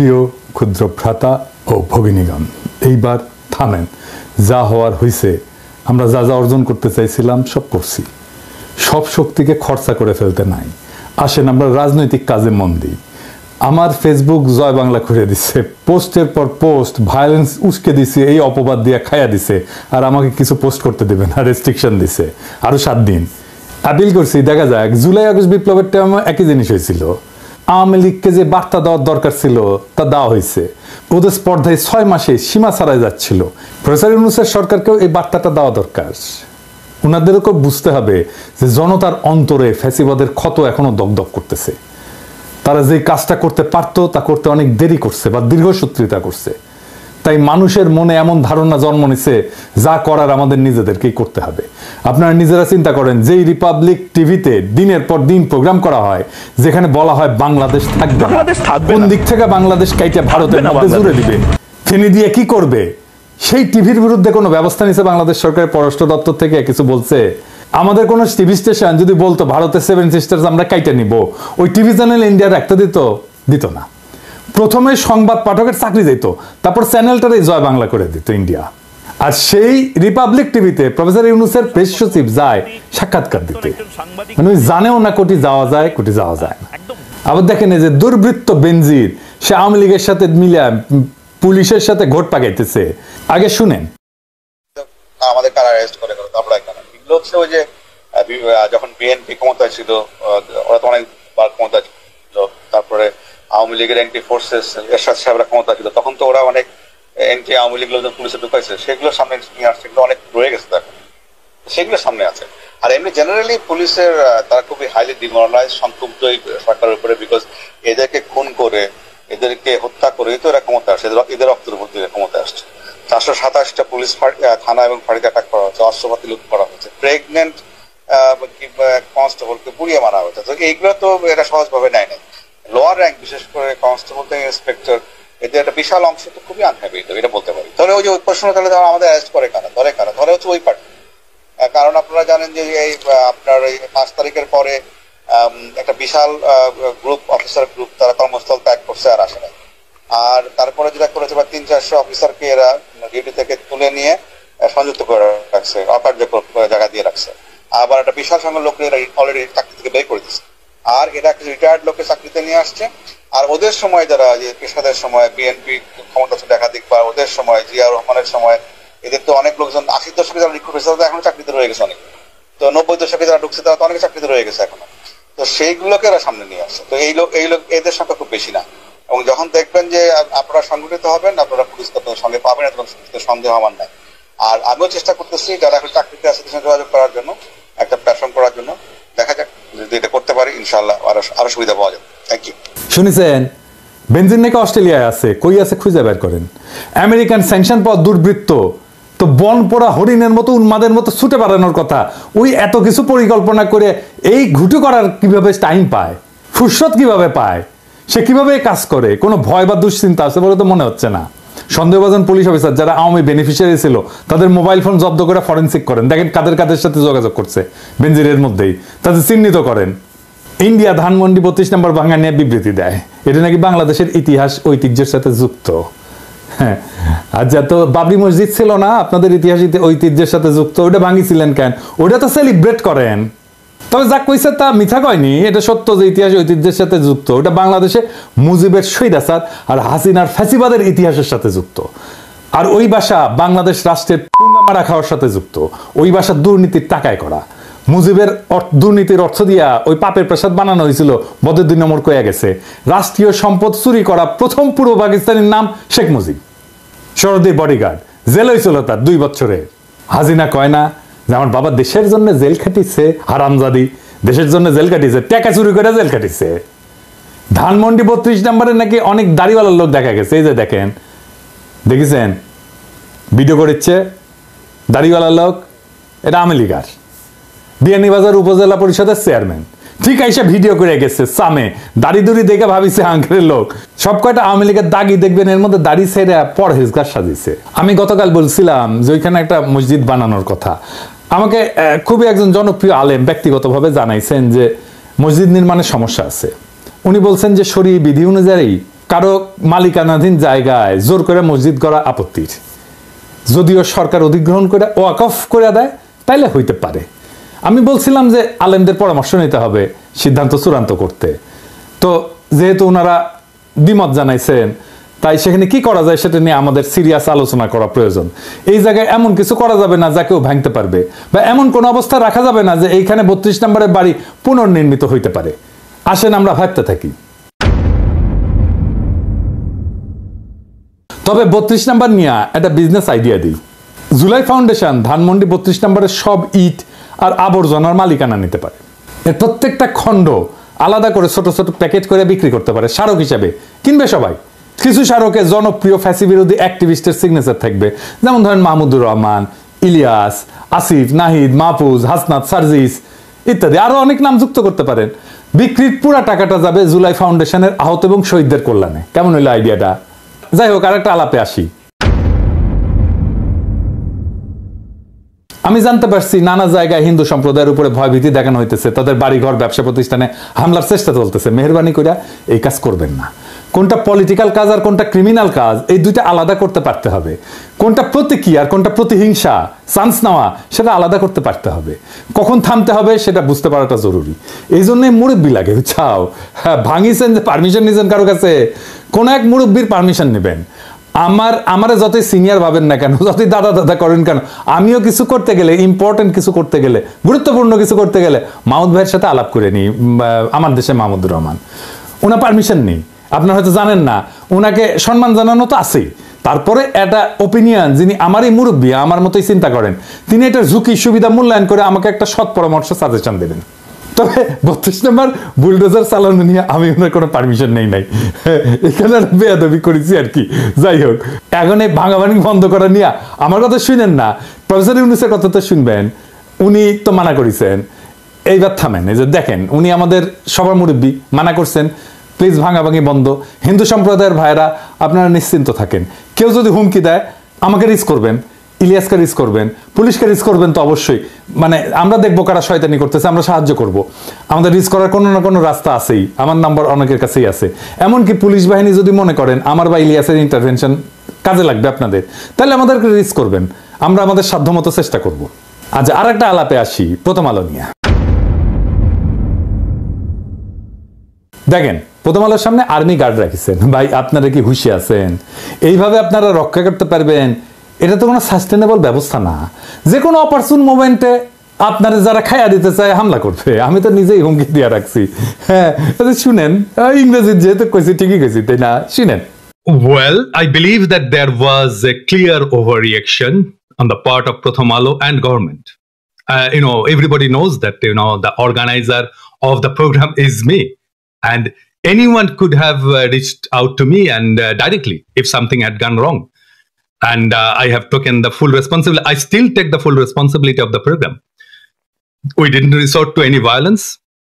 প্রিয় ক্ষুদ্র ভ্রাতা ও ভগিনীগণ, এইবার থামেন। যা হওয়ার হয়েছে, আমরা যা যা অর্জন করতে চাইছিলাম সব করছি। সব শক্তিকে খরচা করে ফেলতে নাই। আসেন আমরা রাজনৈতিক কাজে মন দিই। আমার ফেসবুক জয় বাংলা করে দিচ্ছে, পোস্টের পর পোস্ট ভায়োলেন্স উস্কে দিছে, এই অপবাদ দিয়ে খাইয়া দিছে, আর আমাকে কিছু পোস্ট করতে দেবে না, রেস্ট্রিকশন দিছে আরো 7 দিন। আপিল করছি, দেখা যাক। জুলাই আগস্ট বিপ্লবের টাইমে একই জিনিস হয়েছিল। আওয়ামী লীগকে যে বার্তা দেওয়ার দরকার ছিল তা দেওয়া হয়েছে। ওদের স্পর্ধায় 6 মাসে সীমা ছাড়াই যাচ্ছিল। প্রফেসর ইউনূসের সরকারকেও এই বার্তাটা দেওয়া দরকার। ওনাদেরকেও বুঝতে হবে যে জনতার অন্তরে ফ্যাসিবাদের ক্ষত এখনো দগদগ করতেছে। তারা যে কাজটা করতে পারতো তা করতে অনেক দেরি করছে বা দীর্ঘসূত্রিতা করছে। তাই মানুষের মনে এমন ধারণা জন্ম নিছে, যা করার আমাদের নিজেদেরকেই করতে হবে। আপনারা নিজেরা চিন্তা করেন, যেই রিপাবলিক টিভিতে দিনের পর দিন প্রোগ্রাম করা হয়, যেখানে বলা হয় বাংলাদেশ থাকবে, কোন দিক থেকে বাংলাদেশ কাইটা ভারতের মধ্যে জুড়ে দিবে, ফেনি দিয়ে কি করবে, সেই টিভির বিরুদ্ধে কোনো ব্যবস্থা নিছে বাংলাদেশ সরকারের পররাষ্ট্র দপ্তর থেকে? কিছু বলছে? আমাদের কোন টিভি স্টেশন যদি বলতো ভারতের 7 সিস্টার্স আমরা কাইটা নিব, ওই টিভি চ্যানেল ইন্ডিয়ার একটা দিত না। প্রথমে সংবাদ পাঠকের চাকরি যেত, তারপর চ্যানেলটারই জয় বাংলা করে দিত ইন্ডিয়া। আর সেই রিপাবলিক টিভিতে প্রফেসর ইউনূসের প্রেস সচিব যায় সাক্ষাৎকার দিতে, মানে ওই জানেও না কোটি যাওয়া যায় না। আবার দেখেন এই যে দুর্বৃত্ত বেনজির, সে আওয়ামী লীগের সাথে মিলে পুলিশের সাথে ঘোট পাকাইতেছে। আগে শুনেন। আমাদের কারা অ্যারেস্ট করে এগুলো হচ্ছে ওই যে যখন বিএনপি ক্ষমতায় ছিল, ওরা তো অনেকবার ক্ষমতায় ছিল, তারপরে আওয়ামী লীগের এন্টি ফোর্সেস এরশাদ সাহেবরা ক্ষমতা ছিল, তখন তো ওরা অনেক এন্টি আওয়ামী লীগ লোকজন পুলিশে ঢুকাইছে, সেগুলো সামনে নিয়ে আসছে, সেগুলো অনেক রয়ে গেছে, এখন সেগুলো সামনে আছে। আর এমনি জেনারেলি পুলিশের তারা খুবই হাইলি ডিমোরালাইজ, সংক্ষুব্ধ এই সরকারের উপরে, বিকজ এদেরকে খুন করে, এদেরকে হত্যা করে তো এরা ক্ষমতা আসছে, এদের রক্তের উপর দিয়ে ক্ষমতা আসছে। 427টা পুলিশ থানা এবং ফাঁড়িতে অ্যাটাক করা হচ্ছে, অস্ত্রপাতি লুট করা হচ্ছে, প্রেগনেন্ট কনস্টেবলকে পুড়িয়ে মারা হচ্ছে। তো এইগুলো তো এরা সহজভাবে নেয় নাই। লোয়ার র্যাঙ্ক, বিশেষ করে কনস্টেবল থেকে ইন্সপেক্টর, এদের একটা বিশাল অংশ তো খুবই আনহ্যাপি, এটা বলতে পারি। তাহলে ওই যে ওই প্রশ্ন, তাহলে আমাদের অ্যারেস্ট করে কারা, ধরে হচ্ছে ওই পার্টি। কারণ আপনারা জানেন যে এই আপনার এই 5 তারিখের পরে একটা বিশাল গ্রুপ, অফিসার গ্রুপ, তারা কর্মস্থল ত্যাগ করছে আর আসে নাই। আর তারপরে যেটা করেছে, 300-400 অফিসারকে এরা ডিউটি থেকে তুলে নিয়ে সংযুক্ত করে রাখছে, অকার্যকর জায়গা দিয়ে রাখছে। আবার একটা বিশাল সংখ্যক লোক এরা অলরেডি চাকরি থেকে বের করে দিচ্ছে। আর এরা কিছু রিটায়ার্ড লোককে চাকরিতে নিয়ে আসছে। আর ওদের সময় যারা যে পেশাদের সময় বিএনপি ক্ষমতা ছিল একাধিক, বা ওদের সময় জিয়াউর রহমানের সময়, এদের তো অনেক লোকজন 80 দশকে যারা রিক্রুট হয়েছে তারা এখনো চাকরিতে রয়ে গেছে অনেক। তো 90 দশকে যারা ঢুকছে তারা তো অনেকে চাকরিতে রয়ে গেছে এখনো। তো সেইগুলোকে এরা সামনে নিয়ে আসছে। তো এই লোক এদের সংখ্যা খুব বেশি না। এবং যখন দেখবেন যে আপনারা সংগঠিত হবেন, আপনারা পুলিশকে আপনাদের সঙ্গে পাবেন, এত সন্দেহ আমার নাই। আর আমিও চেষ্টা করতেছি যারা এখন চাকরিতে আছে তাদের সঙ্গে যোগাযোগ করার জন্য, একটা প্ল্যাটফর্ম করার জন্য। দেখা যাক যদি এটা করতে পারি, ইনশাআল্লাহ আরো সুবিধা পাওয়া যাবে। Thank you. শুনেছেন, বেনজির নাকি অস্ট্রেলিয়ায় আছে, কই আছে খুঁজে বের করেন। আমেরিকান স্যাংশন পাওয়া দুর্বৃত্ত তো বন পোড়া হরিণের মতো, উন্মাদের মতো ছুটে বেড়ানোর কথা। ওই এত কিছু পরিকল্পনা করে এই ঘুটু করার কিভাবে টাইম পায়, ফুরসত কিভাবে পায়, সে কিভাবে কাজ করে? কোনো ভয় বা দুশ্চিন্তা আছে বলে তো মনে হচ্ছে না। সন্দেহভাজন পুলিশ অফিসার যারা আওয়ামী বেনিফিশিয়ারি ছিল, তাদের মোবাইল ফোন জব্দ করে ফরেনসিক করেন, দেখেন কাদের সাথে যোগাযোগ করছে বেনজিরের মধ্যেই, তাদের চিহ্নিত করেন। ইন্ডিয়া ধানমন্ডি 32 নম্বর ভাঙা নিয়ে বিবৃতি দেয়, এটা নাকি বাংলাদেশের ইতিহাস ঐতিহ্যের সাথে যুক্ত। হ্যাঁ, আর যা তো বাবরি মসজিদ ছিল না আপনাদের ইতিহাস ঐতিহ্যের সাথে যুক্ত, ওটা ভাঙিছিলেন কেন? ওটা তো সেলিব্রেট করেন। তবে যা কইছে তা মিথ্যা কয়নি, এটা সত্য যে ইতিহাস ঐতিহ্যের সাথে যুক্ত। ওটা বাংলাদেশে মুজিবের স্বৈরাচার আর হাসিনার ফ্যাসিবাদের ইতিহাসের সাথে যুক্ত। আর ওই ভাষা বাংলাদেশ রাষ্ট্রের পুঙ্গা মারা খাওয়ার সাথে যুক্ত। ওই ভাষা দুর্নীতির টাকায় করা। মুজিবের দুর্নীতির অর্থ দিয়া ওই পাপের প্রসাদ বানানো হয়েছিল, বদের 2 নম্বর কয়ে গেছে। রাষ্ট্রীয় সম্পদ চুরি করা প্রথম পূর্ব পাকিস্তানের নাম শেখ মুজিব। শরদের বডিগার্ড, জেল হয়েছিল তার 2 বছরে। হাসিনা কয় না যে আমার বাবা দেশের জন্য জেল খাটিছে, হারামজাদি দেশের জন্য জেল কাটিছে, টাকা চুরি করে জেল কাটিছে। ধানমন্ডি 32 নম্বরে নাকি অনেক দাড়িওয়ালার লোক দেখা গেছে। এই যে দেখেন, দেখেছেন ভিডিও করেছে দাড়িওয়ালার লোক, এটা আওয়ামী লীগার বিয়ানীবাজার উপজেলা পরিষদের চেয়ারম্যান। ঠিক আইসা ভিডিও করে গেছে সামে, দাড়ি দুড়ি দেখে ভাবিছে আঙ্কেলের লোক। সব কয়টা আওয়ামী লীগের দাগি দেখবেন, এর মধ্যে দাড়ি ছেড়ে পরহেজগার সাজিয়েছে। আমি গতকাল বলছিলাম যে ওইখানে একটা মসজিদ বানানোর কথা। আমাকে খুবই একজন জনপ্রিয় আলেম ব্যক্তিগতভাবে জানাইছেন যে মসজিদ নির্মাণের সমস্যা আছে। উনি বলছেন যে শরীয়ী বিধি অনুযায়ী কারো মালিকানাধীন জায়গায় জোর করে মসজিদ করা আপত্তির, যদিও সরকার অধিগ্রহণ করে ওয়াকফ করে দেয় তাইলে হইতে পারে। আমি বলছিলাম যে আলেমদের পরামর্শ নিতে হবে সিদ্ধান্ত চূড়ান্ত করতে। তো যেহেতু ওনারা দ্বিমত জানাইছেন, তাই সেখানে কি করা যায় সেটা নিয়ে আমাদের সিরিয়াস আলোচনা করা প্রয়োজন। এই জায়গায় এমন কিছু করা যাবে না যা কেউ ভাঙতে পারবে, বা এমন কোন অবস্থা রাখা যাবে না যে এইখানে 32 নম্বরের বাড়ি পুনর্নির্মিত হইতে পারে। আসেন আমরা ভাবতে থাকি। তবে 32 নম্বর নিয়ে একটা বিজনেস আইডিয়া দিই। জুলাই ফাউন্ডেশন ধানমন্ডি 32 নম্বরের সব ইট আর আবর্জনার মালিকানা নিতে পারে। এর প্রত্যেকটা খণ্ড আলাদা করে ছোট ছোট প্যাকেট করে বিক্রি করতে পারে, স্মারক হিসাবে কিনবে সবাই। কিছু স্মারকে জনপ্রিয় ফ্যাসি বিরোধী অ্যাক্টিভিস্টের সিগনেচার থাকবে, যেমন ধরেন মাহমুদুর রহমান, ইলিয়াস, আসিফ, নাহিদ, মাহফুজ, হাসনাত, সার্জিস ইত্যাদি, আরো অনেক নাম যুক্ত করতে পারেন। বিক্রির পুরা টাকাটা যাবে জুলাই ফাউন্ডেশনের আহত এবং শহীদদের কল্যাণে। কেমন হইলো আইডিয়াটা? যাই হোক, আরেকটা আলাপে আসি। আমি জানতে পারছি নানা জায়গায় হিন্দু সম্প্রদায়ের উপরে ভয়ভীতি দেখানো হইতেছে, তাদের বাড়িঘর, ব্যবসা প্রতিষ্ঠানে হামলার চেষ্টা চলতেছে। মেহেরবানি করে এই কাজ করবেন না। কোনটা পলিটিক্যাল কাজ আর কোনটা ক্রিমিনাল কাজ, এই দুইটা আলাদা করতে পারতে হবে। কোনটা প্রতীকী আর কোনটা প্রতিহিংসা, চান্স নেওয়া, সেটা আলাদা করতে পারতে হবে। কখন থামতে হবে সেটা বুঝতে পারাটা জরুরি। এই জন্যই মুরব্বী লাগে, বুঝছাও। হ্যাঁ, ভাঙিছেন যে পারমিশন নিয়েছেন কারো কাছে, কোন এক মুরব্বীর পারমিশন নেবেন। আমারে যতই সিনিয়র ভাবেন না কেন, যতই দাদা দাদা করেন কেন, আমিও কিছু করতে গেলে, ইম্পর্টেন্ট কিছু করতে গেলে, গুরুত্বপূর্ণ কিছু করতে গেলে মাহমুদ ভাইয়ের সাথে আলাপ করে নিই। আমার দেশে মাহমুদুর রহমান, ওনার পারমিশন নেই। আপনারা হয়তো জানেন না, ওনাকে সম্মান জানানো তো আছেই। তারপরে একটা ওপিনিয়ন, যিনি আমারই মুরব্বী, আমার মতোই চিন্তা করেন, তিনি এটা ঝুঁকি সুবিধা মূল্যায়ন করে আমাকে একটা সৎ পরামর্শ, সাজেশন দেবেন। তবে 32 নম্বর বুলডোজার চালানো নিয়ে আমি ওনার কোনো পারমিশন নেই নাই, এখানে বেয়াদবি করেছি আর কি। যাই হোক, এখন এই ভাঙাভাঙি বন্ধ করা নিয়ে আমার কথা শুনেন না, প্রফেসর ইউনূসের কথা তো শুনবেন। উনি তো মানা করেছেন, এইবার থামেন। এই যে দেখেন, উনি আমাদের সবার মুরব্বী, মানা করছেন প্লিজ ভাঙাভাঙি বন্ধ। হিন্দু সম্প্রদায়ের ভাইরা আপনারা নিশ্চিন্ত থাকেন। কেউ যদি হুমকি দেয় আমাকে রিস্ক করবেন, ইলিয়াসকে রিস্ক করবেন, পুলিশকে রিস্ক করবেন তো অবশ্যই। মানে আমরা দেখবো কারা শয়তানি করতেছে, আমরা সাহায্য করব। আমাদের রিস্ক করার কোনো না কোনো রাস্তা আছেই, আমার নাম্বার অনেকের কাছেই আছে। এমনকি পুলিশ বাহিনী যদি মনে করেন আমার বা ইলিয়াসের ইন্টারভেনশন কাজে লাগবে আপনাদের, তাহলে আমাদেরকে রিস্ক করবেন, আমরা আমাদের সাধ্যমতো চেষ্টা করব। আচ্ছা, আর একটা আলাপে আসি প্রথম আলো নিয়ে। দেখেন, প্রথম আলোর সামনে আর্মি গার্ড রাখিছেন। ভাই, আপনারা কি হুঁশি আছেন? এইভাবে আপনারা রক্ষা করতে পারবেন? এটা তো কোনো সাস্টেনেবল ব্যবস্থা না। যে কোনো অপারচুন মোমেন্টে আপনারা যারা খাইয়া দিতে চায় হামলা করবে। আমি তো নিজেই হুমকি দিয়ে রাখছি। হ্যাঁ, শুনেন, ইংরেজি যেহেতু কইছি ঠিকই কইছি, তাই না? শুনেন। Well, I believe that there was a clear overreaction on the part of Pratham Alo and government. Everybody knows that, the organizer of the program is me. And anyone could have reached out to me and directly if something had gone wrong. And I have taken the full responsibility. I still take the full responsibility of the program. We didn't resort to any violence.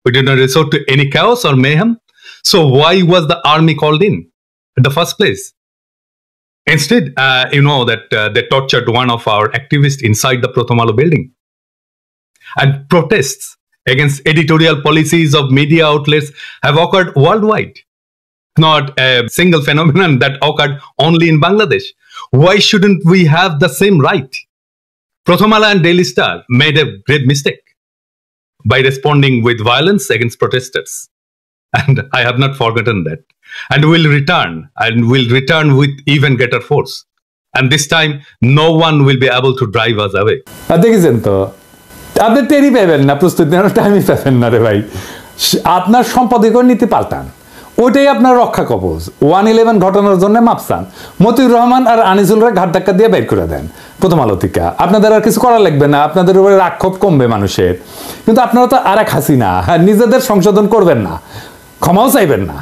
We didn't resort to any chaos or mayhem. So why was the army called in the first place? Instead, they tortured one of our activists inside the Pratham Alo building. And protests against editorial policies of media outlets have occurred worldwide. Not a single phenomenon that occurred only in Bangladesh. Why shouldn't we have the same right? Pratham Alo and Daily Star made a great mistake by responding with violence against protesters. And I have not forgotten that. And will return with even greater force. And this time, no one will be able to drive us away. আপনি টেরি পাবেন না, প্রস্তুতি নেওয়ার টাইমই পাবেন না রে ভাই। আপনার সম্পাদকীয় নীতি পাল্টান, ওইটাই আপনার রক্ষা কবচ। 111 ঘটনার জন্য মাপ চান, মতিউর রহমান আর আনিসুলরা ঘাট ধাক্কা দিয়ে বের করে দেন প্রথম আলো থেকে। আপনাদের আর কিছু করা লাগবে না, আপনাদের উপরে রাগ ক্ষোভ কমবে মানুষের। কিন্তু আপনারা তো আর এক হাসিনা, নিজেদের সংশোধন করবেন না, ক্ষমাও চাইবেন না।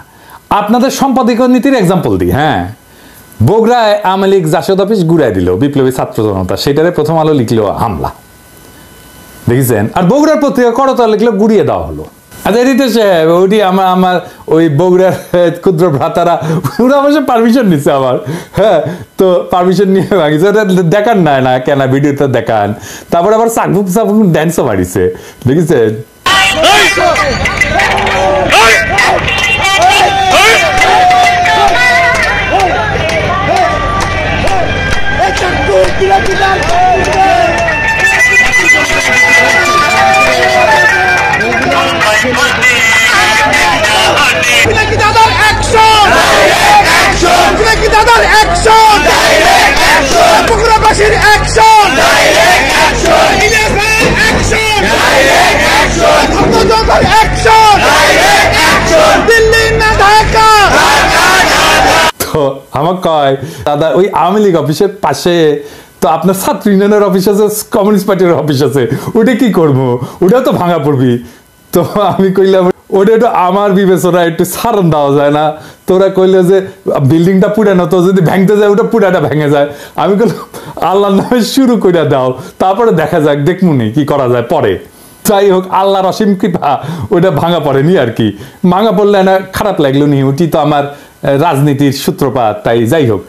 আপনাদের সম্পাদকীয় নীতির এক্সাম্পল দিই। হ্যাঁ, বগুড়ায় আওয়ামী লীগ জাসদ অফিস গুড়াই দিল বিপ্লবী ছাত্র জনতা, সেটারে প্রথম আলো লিখলো হামলা, দেখেছেন? আর বগুড়ার পত্রিকা করতল লিখলো গুড়িয়ে দেওয়া হলো। আচ্ছা, এডিটর সাহেব, ওইটি আমার ওই বগুড়ার ক্ষুদ্র ভ্রাতারা, ওরা অবশ্য পারমিশন নিচ্ছে আমার। হ্যাঁ, তো পারমিশন নিয়ে ভাঙিছে, ওটা দেখান না কেন, ভিডিওটা দেখান। তারপর আবার চাকবুক ড্যান্সও বাড়িছে, দেখেছেন? তো আমার কয় দাদা ওই আওয়ামী লীগ অফিসের পাশে তো আপনার ছাত্র ইউনিয়নের অফিস আছে, কমিউনিস্ট পার্টির অফিস আছে, ওটা কি করবো, ওটাও তো ভাঙা পড়বি। তো আমি কইলাম ওটা একটু আমার বিবেচনা একটু সারণ দেওয়া যায় না। তোরা কইলে যে বিল্ডিংটা পুরানো, তো যদি ভাঙতে যায় ওটা পুরাটা ভেঙে যায়। আমি কইলাম আল্লাহর নামে শুরু করে দাও, তারপরে দেখা যাক, দেখমুনি কি করা যায় পরে। যাই হোক, আল্লাহর অসীম কৃপা ওটা ভাঙা পড়েনি আর কি। ভাঙা পড়লে না খারাপ লাগলো নি, ওটি তো আমার রাজনীতির সূত্রপাত। তাই যাই হোক,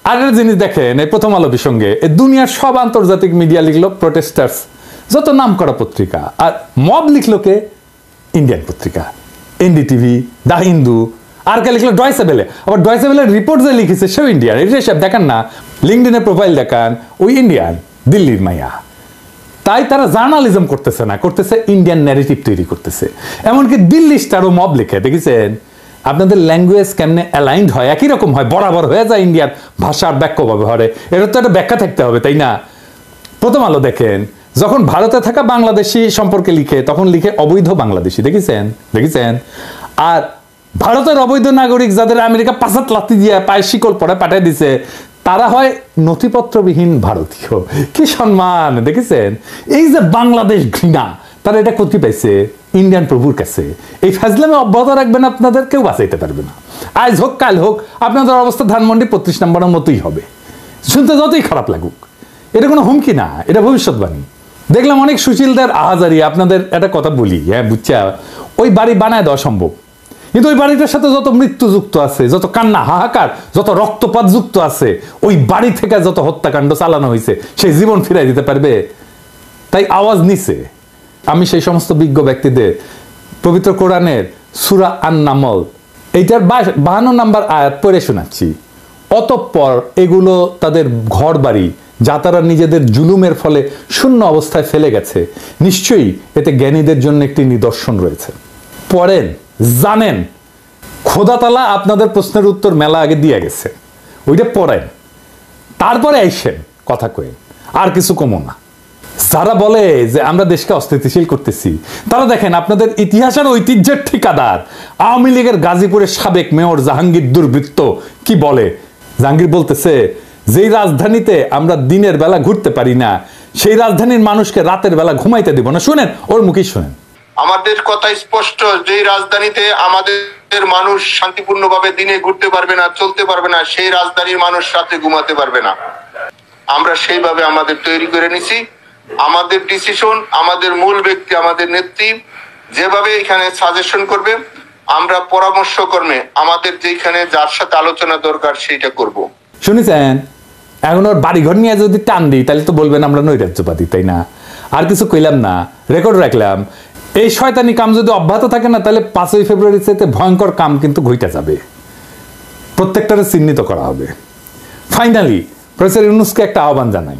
আরেকটা জিনিস দেখেন, এই প্রথম আলো প্রসঙ্গে দুনিয়ার সব আন্তর্জাতিক মিডিয়া লিখলো প্রোটেস্টার্স, যত নাম করা পত্রিকা, আর মব লিখলো কে? ইন্ডিয়ান পত্রিকা, এনডিটিভি, দা হিন্দু, আর কে লিখলো ডয়েচে ভেলে। আবার ডয়েচে ভেলের রিপোর্ট যে লিখেছে সেও ইন্ডিয়ান। এটা সব দেখান না, লিঙ্কডিনের প্রোফাইল দেখান, ওই ইন্ডিয়ান, দিল্লির মাইয়া। তাই তারা জার্নালিজম করতেছে না, করতেছে ইন্ডিয়ান ন্যারেটিভ তৈরি করতেছে। এমনকি দিল্লি স্টারও মব লিখে, দেখেছেন আপনাদের ল্যাঙ্গুয়েজ কেমনে অ্যালাইন্ড হয়, একই রকম হয়, বরাবর হয়ে যায় ইন্ডিয়ার ভাষার ব্যাখ্যা ব্যবহারে। এটা তো একটা ব্যাখ্যা থাকতে হবে, তাই না? প্রথম আলো দেখেন, যখন ভারতে থাকা বাংলাদেশি সম্পর্কে লিখে তখন লিখে অবৈধ বাংলাদেশি, দেখেছেন। আর ভারতের অবৈধ নাগরিক যাদের আমেরিকা ৫ লাথি দিয়ে পায়ে শিকল পরে পাঠিয়ে দিছে, তারা হয় নথিপত্রবিহীন ভারতীয়। কি সম্মান, দেখেছেন? এই যে বাংলাদেশ ঘৃণা, তারা এটা কোথায় পাইছে? ইন্ডিয়ান প্রভুর কাছে। এই ফাজলামে অব্যাহত রাখবেন, আপনাদের কেউ বাঁচাইতে পারবে না। আজ হোক কাল হোক আপনাদের অবস্থা ধানমন্ডি ৩৫ নম্বরের মতোই হবে, শুনতে যতই খারাপ লাগুক। এটা কোনো হুমকি না, এটা ভবিষ্যৎবাণী। দেখলাম অনেক সুশীলদের আহাজারি। আপনাদের একটা কথা বলি, হ্যাঁ বুঝছা, ওই বাড়ি বানায় দেওয়া সম্ভব, কিন্তু ওই বাড়িটার সাথে যত মৃত্যু যুক্ত আছে, যত কান্না হাহাকার, যত রক্তপাত যুক্ত আছে, ওই বাড়ি থেকে যত হত্যাকাণ্ড চালানো হয়েছে, সেই জীবন ফিরাই দিতে পারবে? তাই আওয়াজ নিছে। আমি সেই সমস্ত বিজ্ঞ ব্যক্তিদের পবিত্র কোরআনের সূরা আন-নামল এইটার ৫২ নম্বর আয়াত পড়ে শোনাচ্ছি। অতঃপর এগুলো তাদের ঘর বাড়ি যা তারা নিজেদের জুলুমের ফলে শূন্য অবস্থায় ফেলে গেছে, নিশ্চয়ই এতে জ্ঞানীদের জন্য একটি নিদর্শন রয়েছে। পড়েন, জানেন খোদা তাআলা আপনাদের প্রশ্নের উত্তর মেলা আগে দিয়ে গেছে, ওইটা পড়েন, তারপরে আইসেন কথা কইন, আর কিছু কমো না। যারা বলে যে আমরা দেশকে অস্থিতিশীল করতেছি, তারা দেখেন আপনাদের ইতিহাসের ঐতিহ্যের ঠিকাদার আওয়ামী লীগের গাজীপুরের সাবেক মেয়র জাহাঙ্গীর দুর্বৃত্ত কি বলে। জাহাঙ্গীর বলতেছে, যেই রাজধানীতে আমরা দিনের বেলা ঘুরতে পারি না, সেই রাজধানীর মানুষকে রাতের বেলা ঘুমাইতে দিব না। শুনেন, ওর মুখেই শুনেন। আমাদের কথা স্পষ্ট, যেই রাজধানীতে আমাদের মানুষ শান্তিপূর্ণভাবে দিনে ঘুরতে পারবে না, চলতে পারবে না, সেই রাজধানীর মানুষ রাতে ঘুমাতে পারবে না। আমরা সেইভাবে আমাদের তৈরি করে নিছি। আমাদের ডিসিশন, আমাদের মূল ব্যক্তি, আমাদের নেত্রী যেভাবে এখানে সাজেশন করবে, আমরা পরামর্শ কর্মে আমাদের যেখানে যার সাথে আলোচনা দরকার সেইটা করব। শুনেছেন? এখন ওর বাড়িঘর নিয়ে যদি টান দিই তাহলে তো বলবেন আমরা নৈরাজ্যবাদী, তাই না? আর কিছু কইলাম না, রেকর্ড রাখলাম। এই শয়তানি কাম যদি অব্যাহত থাকে না, তাহলে ৫ই ফেব্রুয়ারি থেকে ভয়ঙ্কর কাম কিন্তু ঘইটা যাবে, প্রত্যেকটারে চিহ্নিত করা হবে। ফাইনালি প্রফেসর ইউনূসকে একটা আহ্বান জানাই।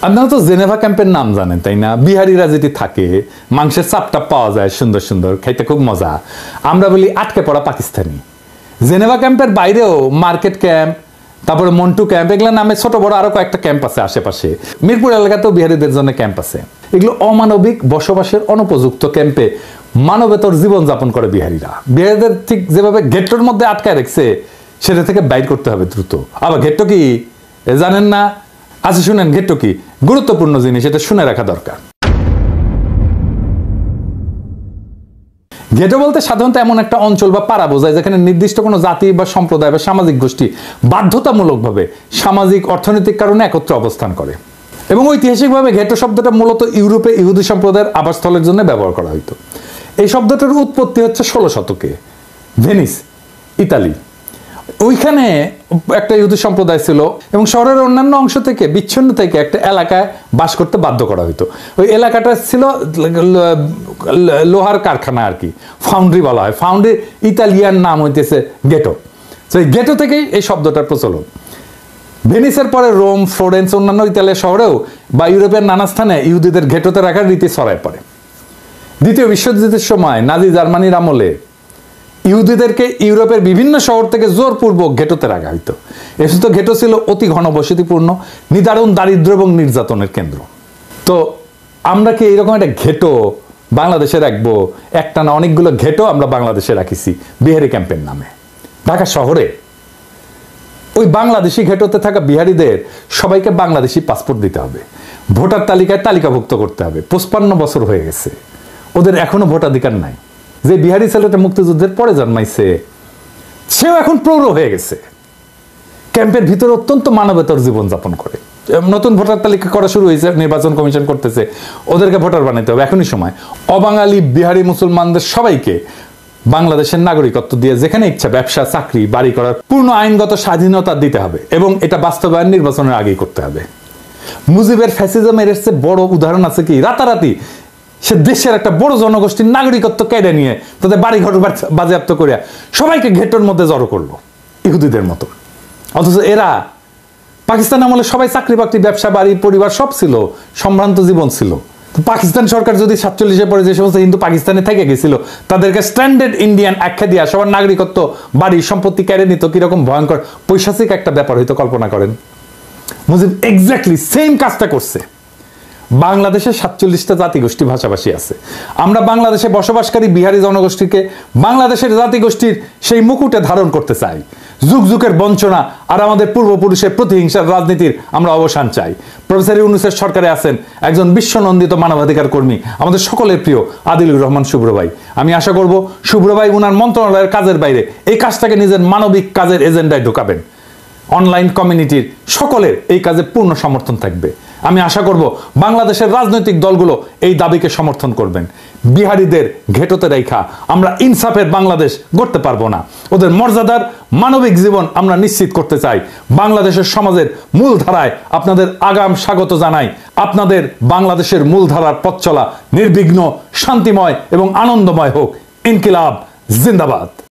আপনারা তো জেনেভা ক্যাম্পের নাম জানেন, তাই না? বিহারিরা যেটি থাকে, মাংসের চাপটা পাওয়া যায় সুন্দর সুন্দর, খাইতে খুব মজা। আমরা বলি আটকে পড়া পাকিস্তানি। জেনেভা ক্যাম্পের বাইরেও মার্কেট ক্যাম্প, তারপরে মন্টু ক্যাম্প, এগুলো নামে ছোট বড় আরো কয়েকটা ক্যাম্প আছে আশেপাশে। মিরপুর এলাকাতেও বিহারিদের জন্য ক্যাম্প আছে। এগুলো অমানবিক বসবাসের অনুপযুক্ত ক্যাম্পে মানবেতর জীবনযাপন করে বিহারিরা। বিহারিদের ঠিক যেভাবে গেট্টোর মধ্যে আটকায় রেখেছে, সেটা থেকে বাইর করতে হবে দ্রুত। আবার গেট্টো কি জানেন না? আচ্ছা শুনেন, গেট্টো কি গুরুত্বপূর্ণ জিনিস, এটা শুনে রাখা দরকার। গেটো বলতে সাধারণত এমন একটা অঞ্চল বা পাড়া বোঝায় যেখানে নির্দিষ্ট কোনো জাতি বা সম্প্রদায় বা সামাজিক গোষ্ঠী বাধ্যতামূলকভাবে সামাজিক অর্থনৈতিক কারণে একত্রে অবস্থান করে। এবং ঐতিহাসিকভাবে গেটো শব্দটা মূলত ইউরোপে ইহুদি সম্প্রদায়ের আবাসস্থলের জন্য ব্যবহার করা হতো। এই শব্দটার উৎপত্তি হচ্ছে ১৬ শতকে ভেনিস, ইতালি। ওইখানে একটা ইহুদি সম্প্রদায় ছিল এবং শহরের অন্যান্য অংশ থেকে বিচ্ছিন্ন থেকে একটা এলাকায় বাস করতে বাধ্য করা হতো। ওই এলাকাটা ছিল লোহার কারখানা আর কি, ফাউন্ড্রি বলা হয়। ফাউন্ড্রি ইতালিয়ান নাম হইতেছে গেটো। তো এই গেটো থেকেই এই শব্দটার প্রচলন। ভেনিসের পরে রোম, ফ্লোরেন্স, অন্যান্য ইতালিয়ার শহরেও বা ইউরোপের নানা স্থানে ইহুদিদের গেটোতে রাখার রীতি ছড়ায় পড়ে। দ্বিতীয় বিশ্বযুদ্ধের সময় নাজি জার্মানির আমলে ইহুদিদেরকে ইউরোপের বিভিন্ন শহর থেকে জোরপূর্বক গেটোতে রাখা হইতো। এসব গেটো ছিল অতি ঘনবসতিপূর্ণ, নিদারুণ দারিদ্র্য এবং নির্যাতনের কেন্দ্র। তো আমরা কি এইরকম একটা গেটো বাংলাদেশে রাখবো, একটা না অনেকগুলো ঘেটো আমরা বাংলাদেশে রাখিছি বিহারি ক্যাম্পের নামে। ঢাকা শহরে ওই বাংলাদেশি ঘেটোতে থাকা বিহারিদের সবাইকে বাংলাদেশি পাসপোর্ট দিতে হবে, ভোটার তালিকায় তালিকাভুক্ত করতে হবে। 55 বছর হয়ে গেছে, ওদের এখনো ভোটাধিকার নাই। যে বিহারি ছেলেটা মুক্তিযুদ্ধের পরে জন্মাইছে সেও এখন প্রৌঢ় হয়ে গেছে, ক্যাম্পের ভিতরে অত্যন্ত মানবেতর জীবনযাপন করে। নতুন ভোটার তালিকা করা শুরু হয়েছে, নির্বাচন কমিশন করতেছে, ওদেরকে ভোটার বানাইতে হবে এখনই সময়। অবাঙালি বিহারি মুসলমানদের সবাইকে বাংলাদেশের নাগরিকত্ব দিয়ে যেখানে ইচ্ছা ব্যবসা চাকরি বাড়ি করার পূর্ণ আইনগত স্বাধীনতা দিতে হবে এবং এটা বাস্তবায়ন নির্বাচনের আগেই করতে হবে। মুজিবের ফ্যাসিজমের এর চেয়ে বড় উদাহরণ আছে কি? রাতারাতি সে দেশের একটা বড় জনগোষ্ঠীর নাগরিকত্ব কেড়ে নিয়ে তাদের বাড়িঘর বাজেয়াপ্ত করিয়া সবাইকে ঘেটর মধ্যে জড়ো করলো ইহুদিদের মতো। অথচ এরা পাকিস্তান আমলে সবাই চাকরি বাকরি ব্যবসা বাড়ি পরিবার সব ছিল, সম্ভ্রান্ত জীবন ছিল। পাকিস্তান সরকার যদি 47-এ পরে যে সমস্ত হিন্দু পাকিস্তানে থেকে গেছিল তাদেরকে স্ট্যান্ডার্ড ইন্ডিয়ান আখ্যা দিয়া সবার নাগরিকত্ব বাড়ি সম্পত্তি কেড়ে নিত, কিরকম ভয়ঙ্কর পৈশাচিক একটা ব্যাপার হয়তো কল্পনা করেন। মুজিব এক্স্যাক্টলি সেম কাজটা করছে। বাংলাদেশে 47টা জাতিগোষ্ঠী ভাষাভাষী আছে। আমরা বাংলাদেশে বসবাসকারী বিহারি জনগোষ্ঠীকে বাংলাদেশের জাতিগোষ্ঠীর সেই মুকুটে ধারণ করতে চাই। যুগ যুগের বঞ্চনা আর আমাদের পূর্বপুরুষের প্রতিহিংসার রাজনীতির আমরা অবসান চাই। প্রফেসর ইউনূসের সরকারে আছেন একজন বিশ্বনন্দিত মানবাধিকার কর্মী, আমাদের সকলের প্রিয় আদিলুর রহমান শুভ্র ভাই। আমি আশা করব শুভ্র ভাই উনার মন্ত্রণালয়ের কাজের বাইরে এই কাজটাকে নিজের মানবিক কাজের এজেন্ডায় ঢোকাবেন। অনলাইন কমিউনিটির সকলের এই কাজে পূর্ণ সমর্থন থাকবে। আমি আশা করব বাংলাদেশের রাজনৈতিক দলগুলো এই দাবিকে সমর্থন করবেন। বিহারিদের ঘেটোতে রেখা আমরা ইনসাফের বাংলাদেশ গড়তে পারবো না। ওদের মর্যাদার মানবিক জীবন আমরা নিশ্চিত করতে চাই। বাংলাদেশের সমাজের মূলধারায় আপনাদের আগাম স্বাগত জানাই। আপনাদের বাংলাদেশের মূলধারার পথ চলা নির্বিঘ্ন, শান্তিময় এবং আনন্দময় হোক। ইনকিলাব জিন্দাবাদ।